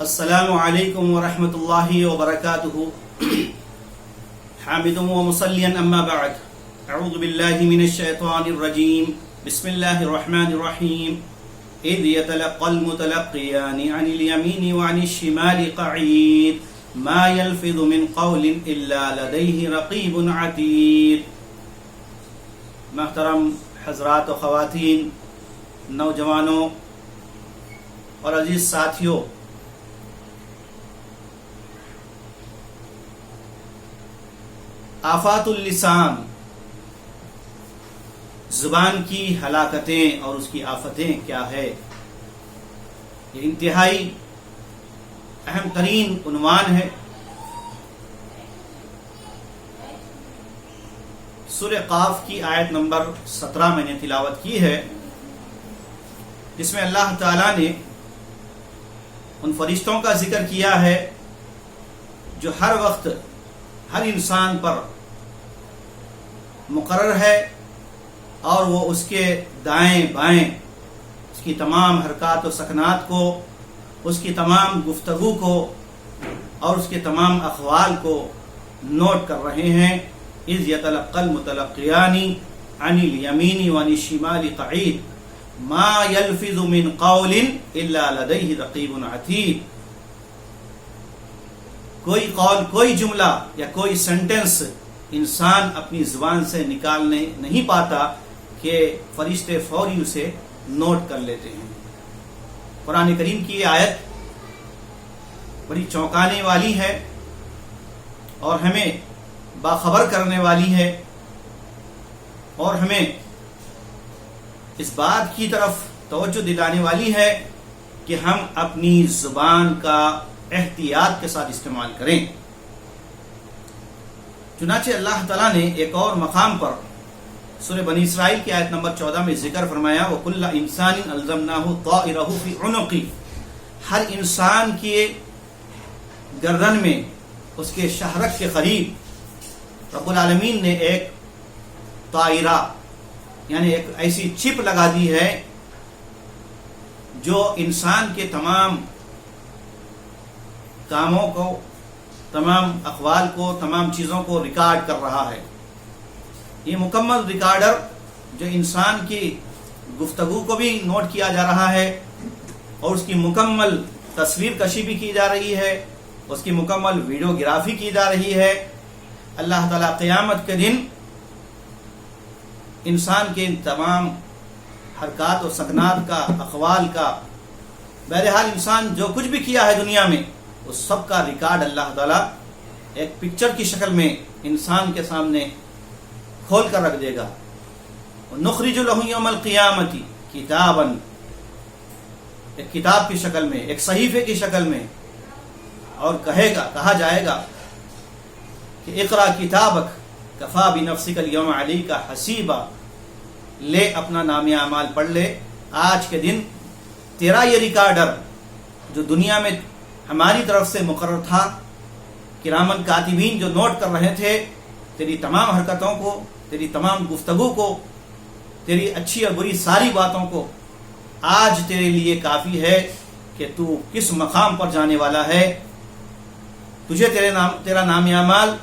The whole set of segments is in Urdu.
السلام علیکم ورحمۃ اللہ وبرکاتہ حامد و مصلیا اما بعد اعوذ باللہ من الشیطان الرجیم بسم اللہ الرحمن الرحیم اذ يتلقى المتلقیان عن الیمین وعن الشمال قعید ما يلفظ من قول الا لدیہ رقیب عتید۔ محترم حضرات و خواتین، نوجوانوں اور عزیز ساتھیوں، آفات اللسان، زبان کی ہلاکتیں اور اس کی آفتیں کیا ہے، یہ انتہائی اہم ترین عنوان ہے۔ سورہ قاف کی آیت نمبر 17 میں نے تلاوت کی ہے، جس میں اللہ تعالیٰ نے ان فرشتوں کا ذکر کیا ہے جو ہر وقت ہر انسان پر مقرر ہے اور وہ اس کے دائیں بائیں اس کی تمام حرکات و سکنات کو، اس کی تمام گفتگو کو اور اس کے تمام اقوال کو نوٹ کر رہے ہیں۔ اذ يتلقى المتلقیان عن الیمین وعن الشمال قعید ما يلفظ من قول الا لدیہ رقیب عتید۔ کوئی قول، کوئی جملہ یا کوئی سینٹنس انسان اپنی زبان سے نکالنے نہیں پاتا کہ فرشتے فوری اسے نوٹ کر لیتے ہیں۔ قرآن کریم کی یہ آیت بڑی چونکانے والی ہے اور ہمیں باخبر کرنے والی ہے، اور ہمیں اس بات کی طرف توجہ دلانے والی ہے کہ ہم اپنی زبان کا احتیاط کے ساتھ استعمال کریں۔ چنانچہ اللہ تعالیٰ نے ایک اور مقام پر سورہ بنی اسرائیل کی آیت نمبر 14 میں ذکر فرمایا وَكُلَّ إِنسَانٍ أَلْزَمْنَاهُ طَائِرَهُ فِي عُنُقِهِ، ہر انسان کے گردن میں، اس کے شہرک کے قریب رب العالمین نے ایک طائرہ یعنی ایک ایسی چپ لگا دی ہے جو انسان کے تمام کاموں کو، تمام اقوال کو، تمام چیزوں کو ریکارڈ کر رہا ہے۔ یہ مکمل ریکارڈر جو انسان کی گفتگو کو بھی نوٹ کیا جا رہا ہے اور اس کی مکمل تصویر کشی بھی کی جا رہی ہے، اس کی مکمل ویڈیوگرافی کی جا رہی ہے۔ اللہ تعالیٰ قیامت کے دن انسان کے تمام حرکات و سکنات کا، اقوال کا، بہرحال انسان جو کچھ بھی کیا ہے دنیا میں، اس سب کا ریکارڈ اللہ تعالیٰ ایک پکچر کی شکل میں انسان کے سامنے کھول کر رکھ دے گا۔ نخرج لہ یوم القیامۃ کتابا، ایک کتاب کی شکل میں، ایک صحیفے کی شکل میں، اور کہا جائے گا کہ اقرا کتابک کفا بنفسک اليوم علیک حسیبا، لے اپنا نامہ اعمال پڑھ لے، آج کے دن تیرا یہ ریکارڈر جو دنیا میں ہماری طرف سے مقرر تھا، کرامن کاتبین جو نوٹ کر رہے تھے تیری تمام حرکتوں کو، تیری تمام گفتگو کو، تیری اچھی اور بری ساری باتوں کو، آج تیرے لیے کافی ہے کہ تو کس مقام پر جانے والا ہے۔ تجھے تیرا نام اعمال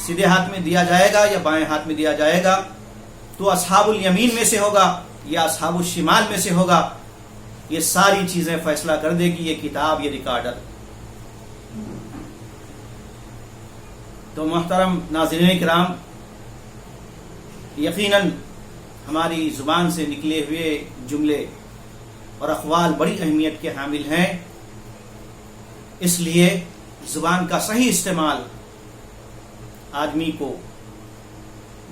سیدھے ہاتھ میں دیا جائے گا یا بائیں ہاتھ میں دیا جائے گا، تو اصحاب الیمین میں سے ہوگا یا اصحاب الشمال میں سے ہوگا، یہ ساری چیزیں فیصلہ کر دے گی یہ کتاب، یہ ریکارڈر۔ تو محترم ناظرین کرام، یقیناً ہماری زبان سے نکلے ہوئے جملے اور اقوال بڑی اہمیت کے حامل ہیں، اس لیے زبان کا صحیح استعمال آدمی کو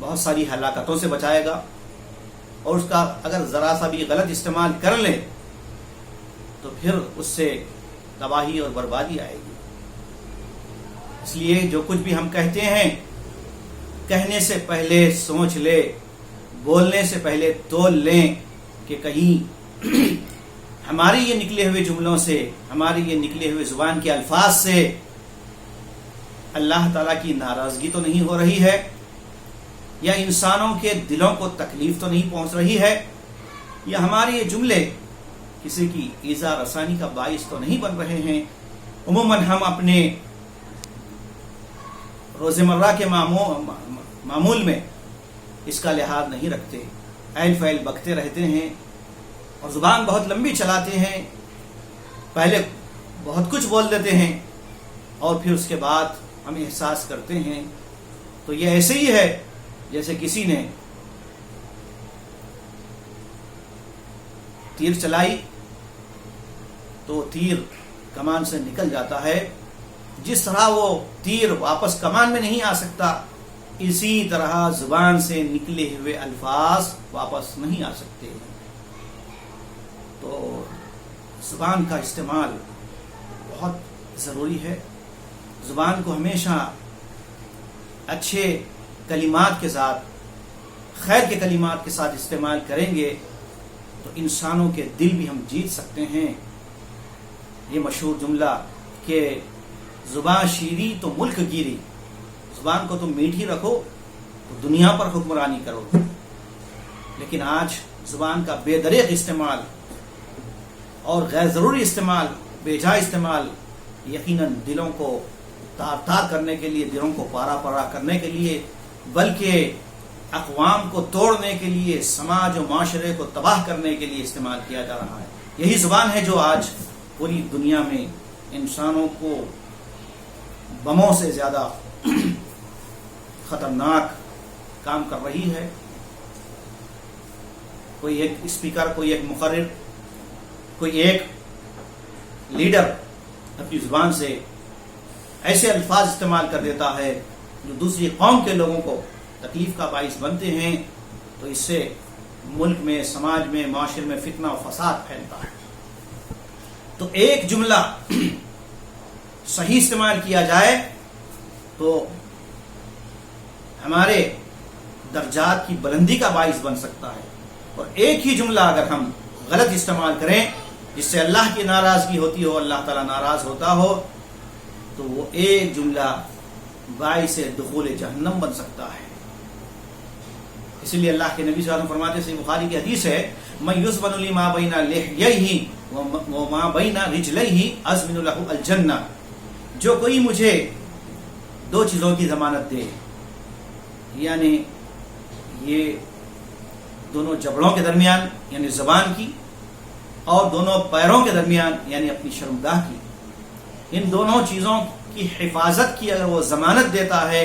بہت ساری ہلاکتوں سے بچائے گا، اور اس کا اگر ذرا سا بھی غلط استعمال کر لے تو پھر اس سے تباہی اور بربادی آئے گی۔ اس لیے جو کچھ بھی ہم کہتے ہیں، کہنے سے پہلے سوچ لے، بولنے سے پہلے تول لیں کہ کہیں ہمارے یہ نکلے ہوئے جملوں سے، ہمارے یہ نکلے ہوئے زبان کے الفاظ سے اللہ تعالیٰ کی ناراضگی تو نہیں ہو رہی ہے، یا انسانوں کے دلوں کو تکلیف تو نہیں پہنچ رہی ہے، یا ہمارے یہ جملے کسی کی ایذا رسانی کا باعث تو نہیں بن رہے ہیں عموماً ہم اپنے روزمرہ کے معمول میں اس کا لحاظ نہیں رکھتے، ایل فیل بکتے رہتے ہیں اور زبان بہت لمبی چلاتے ہیں، پہلے بہت کچھ بول دیتے ہیں اور پھر اس کے بعد ہم احساس کرتے ہیں تو یہ ایسے ہی ہے جیسے کسی نے تیر چلائی تو تیر کمان سے نکل جاتا ہے، جس طرح وہ تیر واپس کمان میں نہیں آ سکتا، اسی طرح زبان سے نکلے ہوئے الفاظ واپس نہیں آ سکتے۔ تو زبان کا استعمال بہت ضروری ہے۔ زبان کو ہمیشہ اچھے کلمات کے ساتھ، خیر کے کلمات کے ساتھ استعمال کریں گے تو انسانوں کے دل بھی ہم جیت سکتے ہیں۔ یہ مشہور جملہ کہ زبان شیریں تو ملک گیری، زبان کو تم میٹھی رکھو تو دنیا پر حکمرانی کرو، لیکن آج زبان کا بے دریغ استعمال اور غیر ضروری استعمال، بے جا استعمال یقیناً دلوں کو تار تار کرنے کے لیے، دلوں کو پارا پارا کرنے کے لیے، بلکہ اقوام کو توڑنے کے لیے، سماج و معاشرے کو تباہ کرنے کے لیے استعمال کیا جا رہا ہے۔ یہی زبان ہے جو آج پوری دنیا میں انسانوں کو بموں سے زیادہ خطرناک کام کر رہی ہے۔ کوئی ایک اسپیکر، کوئی ایک مقرر، کوئی ایک لیڈر اپنی زبان سے ایسے الفاظ استعمال کر دیتا ہے جو دوسری قوم کے لوگوں کو تکلیف کا باعث بنتے ہیں، تو اس سے ملک میں، سماج میں، معاشرے میں فتنہ و فساد پھیلتا ہے۔ تو ایک جملہ صحیح استعمال کیا جائے تو ہمارے درجات کی بلندی کا باعث بن سکتا ہے، اور ایک ہی جملہ اگر ہم غلط استعمال کریں جس سے اللہ کی ناراضگی ہوتی ہو، اللہ تعالیٰ ناراض ہوتا ہو، تو وہ ایک جملہ باعث دخول جہنم بن سکتا ہے۔ اسی لیے اللہ کے نبی صلی اللہ علیہ وسلم فرماتے ہیں، بخاری کی حدیث ہے، من یزمن لی ما بین لحییہ وما بین رجلیہ ازمن لہ الجنہ، جو کوئی مجھے دو چیزوں کی ضمانت دے، یعنی یہ دونوں جبڑوں کے درمیان یعنی زبان کی، اور دونوں پیروں کے درمیان یعنی اپنی شرمگاہ کی، ان دونوں چیزوں کی حفاظت کی اگر وہ ضمانت دیتا ہے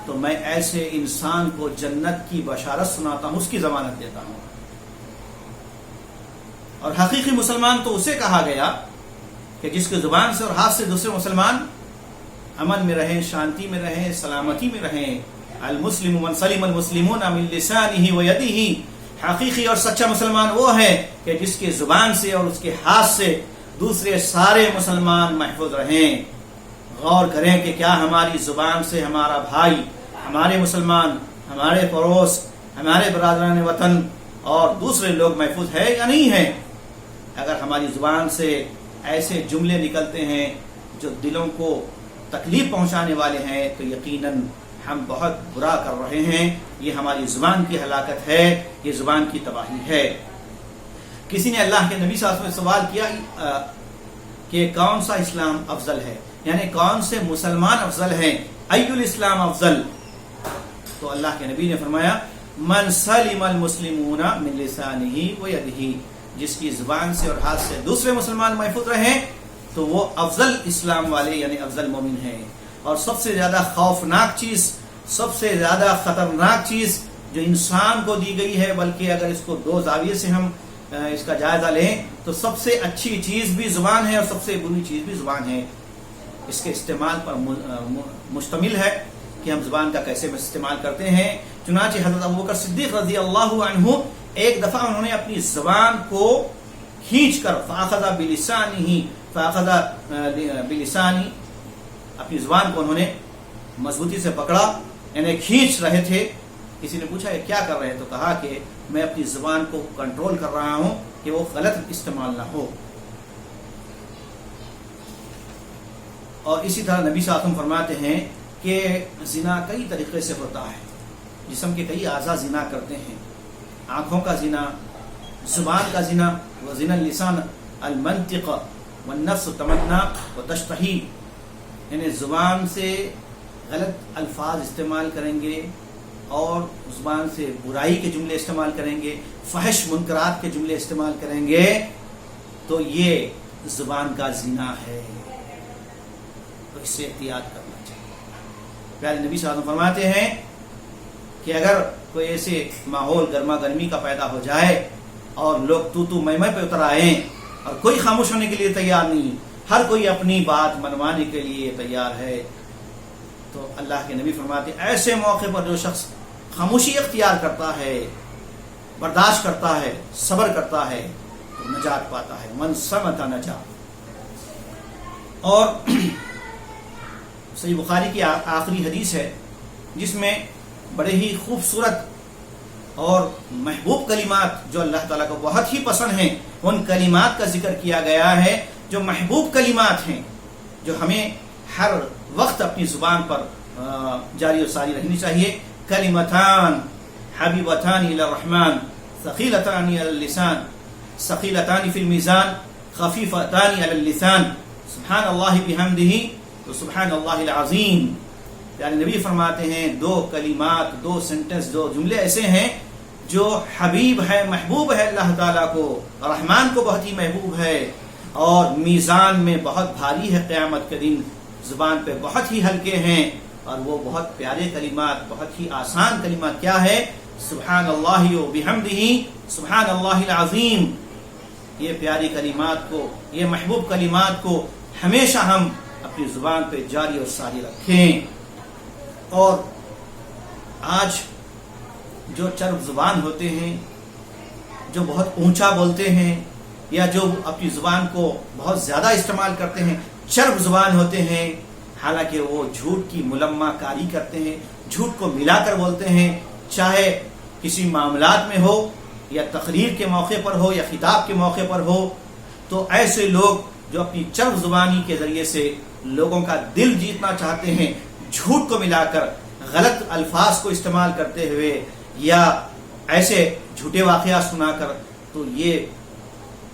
تو میں ایسے انسان کو جنت کی بشارت سناتا ہوں، اس کی ضمانت دیتا ہوں۔ اور حقیقی مسلمان تو اسے کہا گیا کہ جس کی زبان سے اور ہاتھ سے دوسرے مسلمان امن میں رہیں، شانتی میں رہیں، سلامتی میں رہیں۔ المسلم من سلم المسلمون من لسانہ ویدہ، حقیقی اور سچا مسلمان وہ ہے کہ جس کی زبان سے اور اس کے ہاتھ سے دوسرے سارے مسلمان محفوظ رہیں۔ غور کریں کہ کیا ہماری زبان سے ہمارا بھائی، ہمارے مسلمان، ہمارے پڑوس، ہمارے برادران وطن اور دوسرے لوگ محفوظ ہے یا نہیں ہے؟ اگر ہماری زبان سے ایسے جملے نکلتے ہیں جو دلوں کو تکلیف پہنچانے والے ہیں تو یقیناً ہم بہت برا کر رہے ہیں۔ یہ ہماری زبان کی ہلاکت ہے، یہ زبان کی تباہی ہے۔ کسی نے اللہ کے نبی صلی اللہ علیہ وسلم سے سوال کیا کہ کون سا اسلام افضل ہے، یعنی کون سے مسلمان افضل ہیں، ای الاسلام افضل؟ تو اللہ کے نبی نے فرمایا، من سلم المسلمون من لسانہ ویدہ، جس کی زبان سے اور ہاتھ سے دوسرے مسلمان محفوظ رہیں تو وہ افضل اسلام والے یعنی افضل مومن ہیں۔ اور سب سے زیادہ خوفناک چیز، سب سے زیادہ خطرناک چیز جو انسان کو دی گئی ہے، بلکہ اگر اس کو دو زاویے سے ہم اس کا جائزہ لیں تو سب سے اچھی چیز بھی زبان ہے اور سب سے بری چیز بھی زبان ہے۔ اس کے استعمال پر مشتمل ہے کہ ہم زبان کا کیسے استعمال کرتے ہیں۔ چنانچہ حضرت ابوبکر صدیق رضی اللہ عنہ ایک دفعہ انہوں نے اپنی زبان کو کھینچ کر فاخذ بلسانی، اپنی زبان کو انہوں نے مضبوطی سے پکڑا، یعنی کھینچ رہے تھے۔ کسی نے پوچھا کہ کیا کر رہے ہیں، تو کہا کہ میں اپنی زبان کو کنٹرول کر رہا ہوں کہ وہ غلط استعمال نہ ہو۔ اور اسی طرح نبی صلی اللہ علیہ وسلم فرماتے ہیں کہ زنا کئی طریقے سے ہوتا ہے، جسم کے کئی اعضاء زنا کرتے ہیں، آنکھوں کا زنا، زبان کا زنا، وزنا اللسان المنطق، والنفس تمنا وتشتہی، یعنی زبان سے غلط الفاظ استعمال کریں گے اور زبان سے برائی کے جملے استعمال کریں گے، فحش منکرات کے جملے استعمال کریں گے، تو یہ زبان کا زنا ہے، تو اس سے احتیاط کرنا چاہیے۔ پیارے نبی صلی اللہ علیہ وسلم فرماتے ہیں کہ اگر کوئی ایسے ماحول گرما گرمی کا پیدا ہو جائے اور لوگ تو میں پہ اتر آئیں اور کوئی خاموش ہونے کے لیے تیار نہیں، ہر کوئی اپنی بات منوانے کے لیے تیار ہے، تو اللہ کے نبی فرماتے ہیں ایسے موقع پر جو شخص خاموشی اختیار کرتا ہے، برداشت کرتا ہے، صبر کرتا ہے، تو نجات پاتا ہے، من صمت نجا۔ اور صحیح بخاری کی آخری حدیث ہے جس میں بڑے ہی خوبصورت اور محبوب کلمات جو اللہ تعالیٰ کو بہت ہی پسند ہیں، ان کلمات کا ذکر کیا گیا ہے جو محبوب کلمات ہیں، جو ہمیں ہر وقت اپنی زبان پر جاری و ساری رہنی چاہیے۔ کلمتان حبیبتان الی الرحمن ثقیلتان علی اللسان ثقیلتان فی المیزان خفیفتان علی اللسان سبحان اللہ بحمدہ سبحان اللہ العظیم۔ یعنی نبی فرماتے ہیں دو کلمات، دو سینٹنس، دو جملے ایسے ہیں جو حبیب ہے، محبوب ہے اللہ تعالیٰ کو، رحمان کو بہت ہی محبوب ہے، اور میزان میں بہت بھاری ہے قیامت کے دن، زبان پہ بہت ہی ہلکے ہیں، اور وہ بہت پیارے کلمات، بہت ہی آسان کلمات کیا ہے؟ سبحان اللہ و بحمدہ سبحان اللہ العظیم۔ یہ پیاری کلمات کو، یہ محبوب کلمات کو ہمیشہ ہم اپنی زبان پہ جاری اور ساری رکھیں۔ اور آج جو چرب زبان ہوتے ہیں، جو بہت اونچا بولتے ہیں، یا جو اپنی زبان کو بہت زیادہ استعمال کرتے ہیں، چرب زبان ہوتے ہیں، حالانکہ وہ جھوٹ کی ملمہ کاری کرتے ہیں، جھوٹ کو ملا کر بولتے ہیں، چاہے کسی معاملات میں ہو یا تقریر کے موقع پر ہو یا خطاب کے موقع پر ہو۔ تو ایسے لوگ جو اپنی چرب زبانی کے ذریعے سے لوگوں کا دل جیتنا چاہتے ہیں، جھوٹ کو ملا کر، غلط الفاظ کو استعمال کرتے ہوئے، یا ایسے جھوٹے واقعات سنا کر، تو یہ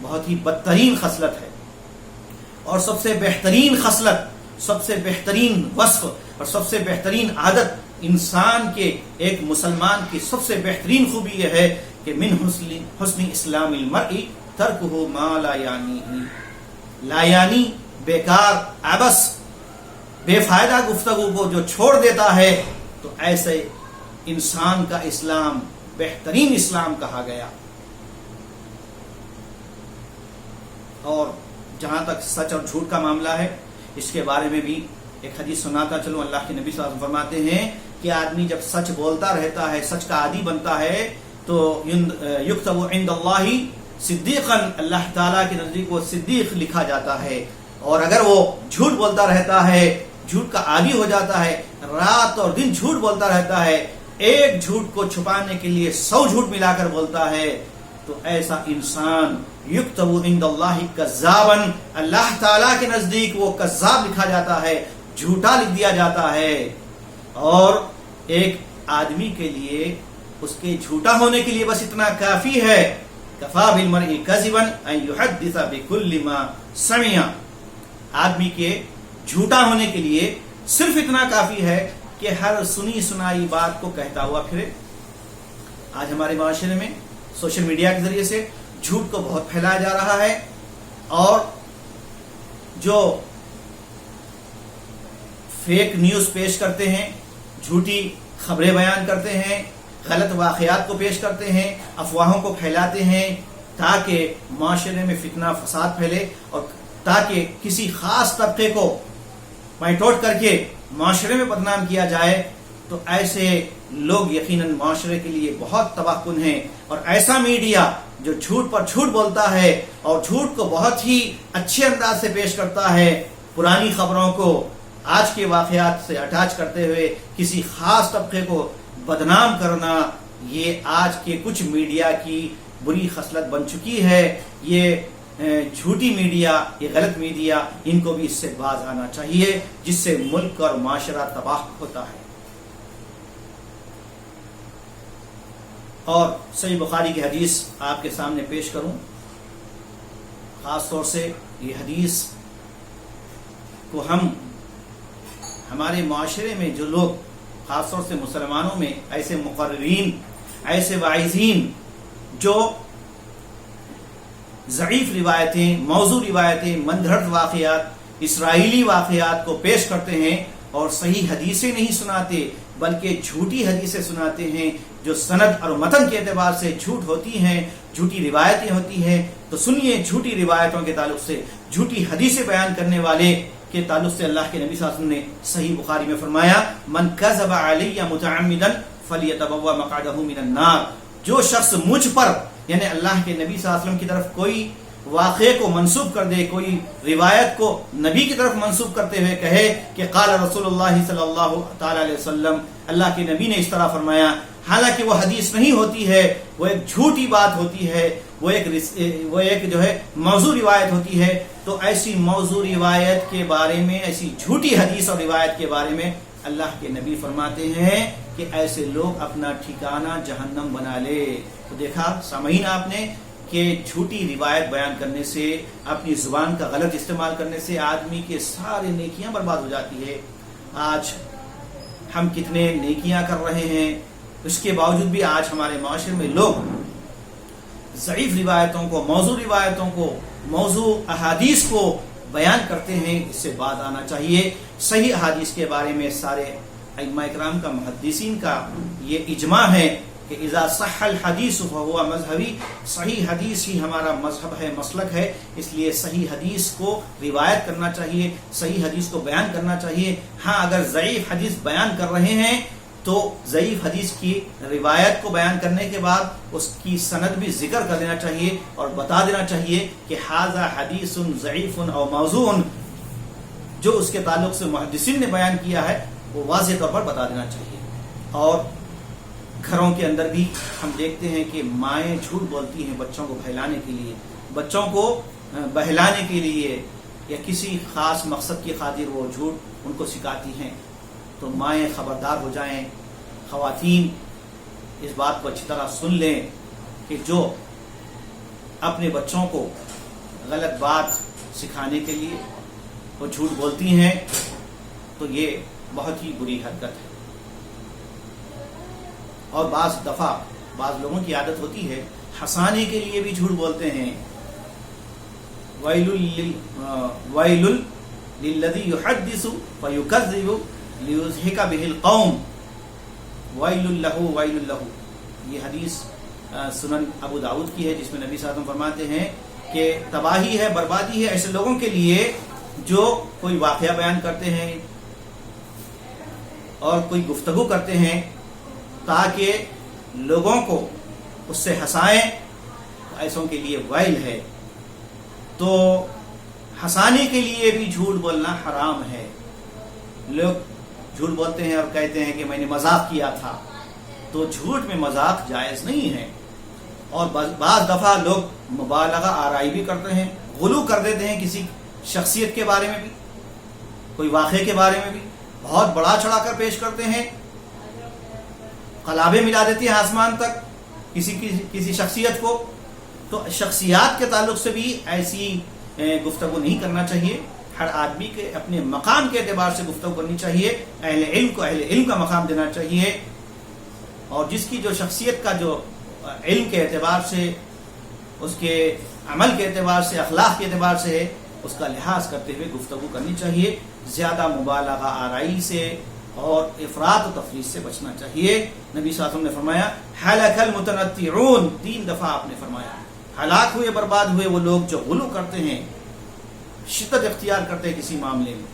بہت ہی بدترین خصلت ہے، اور سب سے بہترین خصلت، سب سے بہترین وصف اور سب سے بہترین عادت انسان کے، ایک مسلمان کی سب سے بہترین خوبی یہ ہے کہ من حسن اسلام المرء ترکہ ما لا یعنیہ، لا یعنی بیکار، عبث، بے فائدہ گفتگو کو جو چھوڑ دیتا ہے، تو ایسے انسان کا اسلام بہترین اسلام کہا گیا۔ اور جہاں تک سچ اور جھوٹ کا معاملہ ہے، اس کے بارے میں بھی ایک حدیث سناتا چلوں۔ اللہ کے نبی صلی اللہ علیہ وسلم فرماتے ہیں کہ آدمی جب سچ بولتا رہتا ہے، سچ کا عادی بنتا ہے، تو یکتب عند اللہ صدیقا، اللہ تعالیٰ کے نزدیک وہ صدیق لکھا جاتا ہے۔ اور اگر وہ جھوٹ بولتا رہتا ہے، جھوٹ کا عادی ہو جاتا ہے، رات اور دن جھوٹ بولتا رہتا ہے، ایک جھوٹ کو چھپانے کے لیے 100 جھوٹ ملا کر بولتا ہے، تو ایسا انسان یکتب عند اللہ کذابا، اللہ تعالیٰ کے نزدیک وہ کذاب لکھا جاتا ہے، جھوٹا لکھ دیا جاتا ہے۔ اور ایک آدمی کے لیے اس کے جھوٹا ہونے کے لیے بس اتنا کافی ہے، کفا بالمرء کذبا ان یحدث بکل ما سمع، آدمی کے جھوٹا ہونے کے لیے صرف اتنا کافی ہے کہ ہر سنی سنائی بات کو کہتا ہوا پھرے۔ آج ہمارے معاشرے میں سوشل میڈیا کے ذریعے سے جھوٹ کو بہت پھیلایا جا رہا ہے، اور جو فیک نیوز پیش کرتے ہیں، جھوٹی خبریں بیان کرتے ہیں، غلط واقعات کو پیش کرتے ہیں، افواہوں کو پھیلاتے ہیں، تاکہ معاشرے میں فتنہ فساد پھیلے، اور تاکہ کسی خاص طبقے کو پوائنٹ آؤٹ کر کے معاشرے میں بدنام کیا جائے۔ تو ایسے لوگ یقیناً معاشرے کے لیے بہت تباہ کن ہیں۔ اور ایسا میڈیا جو جھوٹ پر جھوٹ بولتا ہے اور جھوٹ کو بہت ہی اچھے انداز سے پیش کرتا ہے، پرانی خبروں کو آج کے واقعات سے اٹیچ کرتے ہوئے کسی خاص طبقے کو بدنام کرنا، یہ آج کے کچھ میڈیا کی بری خصلت بن چکی ہے۔ یہ جھوٹی میڈیا، یہ غلط میڈیا، ان کو بھی اس سے باز آنا چاہیے، جس سے ملک اور معاشرہ تباہ ہوتا ہے۔ اور صحیح بخاری کی حدیث آپ کے سامنے پیش کروں، خاص طور سے یہ حدیث کو ہم ہمارے معاشرے میں جو لوگ خاص طور سے مسلمانوں میں ایسے مقررین، ایسے واعظین جو ضعیف روایتیں، موضوع روایتیں، من گھڑت واقعات، اسرائیلی واقعات کو پیش کرتے ہیں اور صحیح حدیثیں نہیں سناتے بلکہ جھوٹی حدیثیں سناتے ہیں جو سند اور متن کے اعتبار سے جھوٹ ہوتی ہیں، جھوٹی روایتیں ہوتی ہیں. تو سنیے جھوٹی روایتوں کے تعلق سے، جھوٹی حدیثیں بیان کرنے والے کے تعلق سے اللہ کے نبی صلی اللہ علیہ وسلم نے صحیح بخاری میں فرمایا من کذب علی متعمدا فلیتبوأ مقعدہ من النار. جو شخص مجھ پر یعنی اللہ کے نبی صلی اللہ علیہ وسلم کی طرف کوئی واقعے کو منسوب کر دے، کوئی روایت کو نبی کی طرف منسوب کرتے ہوئے کہے کہ قال رسول اللہ صلی اللہ تعالی علیہ وسلم، اللہ کے نبی نے اس طرح فرمایا، حالانکہ وہ حدیث نہیں ہوتی ہے، وہ ایک جھوٹی بات ہوتی ہے، وہ ایک جو ہے موضوع روایت ہوتی ہے. تو ایسی موضوع روایت کے بارے میں، ایسی جھوٹی حدیث اور روایت کے بارے میں اللہ کے نبی فرماتے ہیں کہ ایسے لوگ اپنا ٹھکانہ جہنم بنا لے. تو دیکھا سامعین آپ نے کہ جھوٹی روایت بیان کرنے سے، اپنی زبان کا غلط استعمال کرنے سے آدمی کے سارے نیکیاں برباد ہو جاتی ہے. آج ہم کتنے نیکیاں کر رہے ہیں، اس کے باوجود بھی آج ہمارے معاشرے میں لوگ ضعیف روایتوں کو، موضوع روایتوں کو، موضوع احادیث کو بیان کرتے ہیں. اس سے بعد آنا چاہیے. صحیح احادیث کے بارے میں سارے ائمہ اکرام کا، محدثین کا یہ اجماع ہے کہ اذا صح الحدیث فهو مذہبی، صحیح حدیث ہی ہمارا مذہب ہے، مسلک ہے. اس لیے صحیح حدیث کو روایت کرنا چاہیے، صحیح حدیث کو بیان کرنا چاہیے. ہاں اگر ضعیف حدیث بیان کر رہے ہیں تو ضعیف حدیث کی روایت کو بیان کرنے کے بعد اس کی سند بھی ذکر کر دینا چاہیے اور بتا دینا چاہیے کہ ھذا حدیث ضعیف او موضوع، جو اس کے تعلق سے محدثین نے بیان کیا ہے وہ واضح طور پر بتا دینا چاہیے. اور گھروں کے اندر بھی ہم دیکھتے ہیں کہ مائیں جھوٹ بولتی ہیں بچوں کو بہلانے کے لیے، بچوں کو بہلانے کے لیے یا کسی خاص مقصد کی خاطر وہ جھوٹ ان کو سکھاتی ہیں. تو مائیں خبردار ہو جائیں، خواتین اس بات کو اچھی طرح سن لیں کہ جو اپنے بچوں کو غلط بات سکھانے کے لیے وہ جھوٹ بولتی ہیں تو یہ بہت ہی بری حرکت ہے. اور بعض دفعہ بعض لوگوں کی عادت ہوتی ہے ہنسانے کے لیے بھی جھوٹ بولتے ہیں. ویل للذی یحدث فیکذب لیضحک بہ القوم ویل لہ ویل لہ. یہ حدیث سنن ابو داؤد کی ہے جس میں نبی صلی اللہ علیہ وسلم فرماتے ہیں کہ تباہی ہے، بربادی ہے ایسے لوگوں کے لیے جو کوئی واقعہ بیان کرتے ہیں اور کوئی گفتگو کرتے ہیں تاکہ لوگوں کو اس سے ہنسائیں. ایسوں کے لیے ویل ہے. تو ہنسانے کے لیے بھی جھوٹ بولنا حرام ہے. لوگ جھوٹ بولتے ہیں اور کہتے ہیں کہ میں نے مذاق کیا تھا، تو جھوٹ میں مذاق جائز نہیں ہے. اور بعض دفعہ لوگ مبالغہ آرائی بھی کرتے ہیں، غلو کر دیتے ہیں کسی شخصیت کے بارے میں بھی، کوئی واقعے کے بارے میں بھی بہت بڑا چڑھا کر پیش کرتے ہیں، قلابیں ملا دیتی ہیں آسمان تک کسی شخصیت کو. تو شخصیات کے تعلق سے بھی ایسی گفتگو نہیں کرنا چاہیے. ہر آدمی کے اپنے مقام کے اعتبار سے گفتگو کرنی چاہیے. اہل علم کو اہل علم کا مقام دینا چاہیے، اور جس کی جو شخصیت کا جو علم کے اعتبار سے، اس کے عمل کے اعتبار سے، اخلاق کے اعتبار سے ہے، اس کا لحاظ کرتے ہوئے گفتگو کرنی چاہیے. زیادہ مبالغہ آرائی سے اور افراط و تفریط سے بچنا چاہیے. نبی صلی اللہ علیہ وسلم نے فرمایا ہلک المتنطعون، 3 دفعہ آپ نے فرمایا ہلاک ہوئے، برباد ہوئے وہ لوگ جو غلو کرتے ہیں، شدت اختیار کرتے ہیں کسی معاملے میں.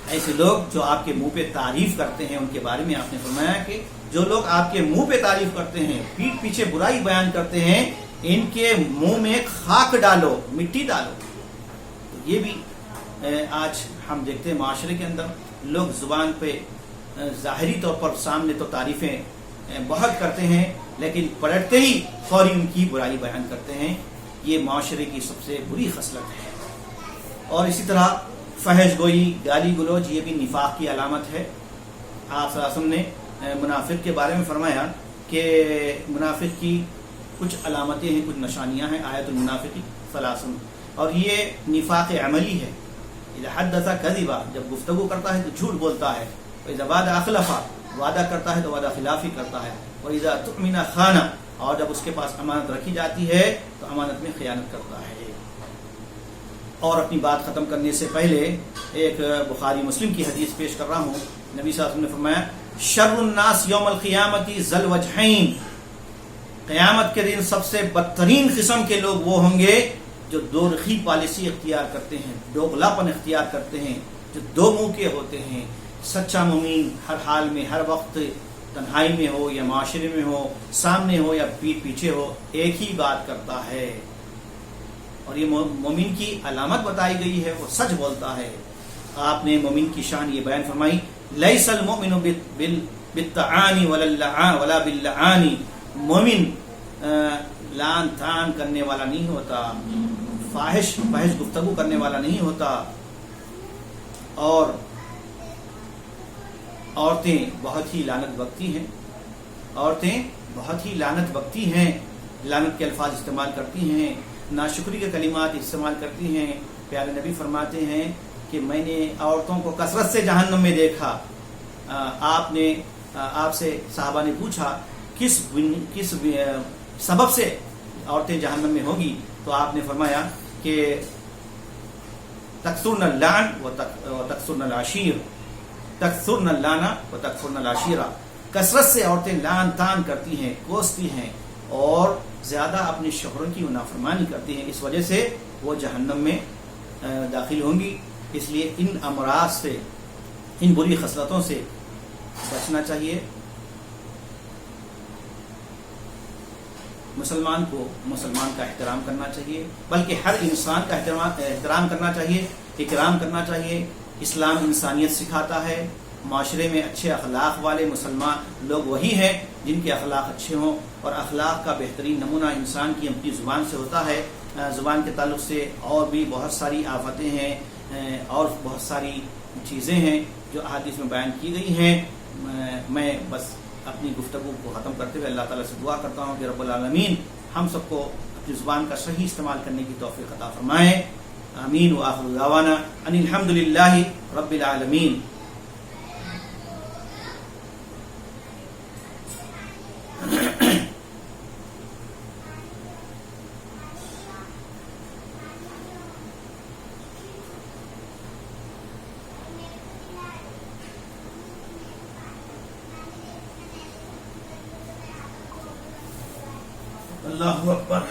ایسے لوگ جو آپ کے منہ پہ تعریف کرتے ہیں ان کے بارے میں آپ نے فرمایا کہ جو لوگ آپ کے منہ پہ تعریف کرتے ہیں، پیٹھ پیچھے برائی بیان کرتے ہیں، ان کے منہ میں خاک ڈالو، مٹی ڈالو. تو یہ بھی آج ہم دیکھتے ہیں معاشرے کے اندر لوگ زبان پہ ظاہری طور پر سامنے تو تعریفیں بہت کرتے ہیں، لیکن پلٹتے ہی فوری ان کی برائی بیان کرتے ہیں. یہ معاشرے کی سب سے بری خصلت ہے. اور اسی طرح فحش گوئی، گالی گلوچ، یہ بھی نفاق کی علامت ہے. آپ صلی اللہ علیہ وسلم نے منافق کے بارے میں فرمایا کہ منافق کی کچھ علامتیں ہیں، کچھ نشانیاں ہیں. آیت المنافقی ثلاث، اور یہ نفاق عملی ہے. اذا حدث کذبا، جب گفتگو کرتا ہے تو جھوٹ بولتا ہے. واذا وعد اخلف، وعدہ کرتا ہے تو وعدہ خلافی کرتا ہے. واذا تؤمن خان، اور جب اس کے پاس امانت رکھی جاتی ہے تو امانت میں خیانت کرتا ہے. اور اپنی بات ختم کرنے سے پہلے ایک بخاری مسلم کی حدیث پیش کر رہا ہوں. نبی صلی اللہ علیہ وسلم نے فرمایا شر الناس یوم القیامت ذی الوجہین، قیامت کے دن سب سے بدترین قسم کے لوگ وہ ہوں گے جو دو رخی پالیسی اختیار کرتے ہیں، دوغلاپن اختیار کرتے ہیں، جو دو منہ کے ہوتے ہیں. سچا مومن ہر حال میں، ہر وقت تنہائی میں ہو یا معاشرے میں ہو، سامنے ہو یا پیٹ پیچھے ہو، ایک ہی بات کرتا ہے. اور یہ مومن کی علامت بتائی گئی ہے، وہ سچ بولتا ہے. آپ نے مومن کی شان یہ بیان فرمائی لیس المؤمن بالطعان ولا باللعان، مومن لان تان کرنے والا نہیں ہوتا، فاحش گفتگو کرنے والا نہیں ہوتا. اور عورتیں بہت ہی لعنت بکتی ہیں، عورتیں بہت ہی لعنت بکتی ہیں، لعنت کے الفاظ استعمال کرتی ہیں، ناشکری کے کلمات استعمال کرتی ہیں. پیارے نبی فرماتے ہیں کہ میں نے عورتوں کو کثرت سے جہنم میں دیکھا. آپ سے صحابہ نے پوچھا کس سبب سے عورتیں جہنم میں ہوگی، تو آپ نے فرمایا کہ تکثرن اللعن و تکثرن العشیر، تکثرن اللعن و تکثرن العشیرہ، کثرت سے عورتیں لعن تان کرتی ہیں، کوستی ہیں اور زیادہ اپنے شوہروں کی نافرمانی کرتی ہیں. اس وجہ سے وہ جہنم میں داخل ہوں گی. اس لیے ان امراض سے، ان بری خصلتوں سے بچنا چاہیے. مسلمان کو مسلمان کا احترام کرنا چاہیے، بلکہ ہر انسان کا احترام کرنا چاہیے، اکرام کرنا چاہیے. اسلام انسانیت سکھاتا ہے. معاشرے میں اچھے اخلاق والے مسلمان لوگ وہی ہیں جن کے اخلاق اچھے ہوں، اور اخلاق کا بہترین نمونہ انسان کی اپنی زبان سے ہوتا ہے. زبان کے تعلق سے اور بھی بہت ساری آفتیں ہیں اور بہت ساری چیزیں ہیں جو احادیث میں بیان کی گئی ہیں. میں بس اپنی گفتگو کو ختم کرتے ہوئے اللہ تعالیٰ سے دعا کرتا ہوں کہ رب العالمین ہم سب کو اپنی زبان کا صحیح استعمال کرنے کی توفیق عطا فرمائے. آمین. وآخر دعوانا ان الحمد للہ رب العالمین. اللہ اکبر.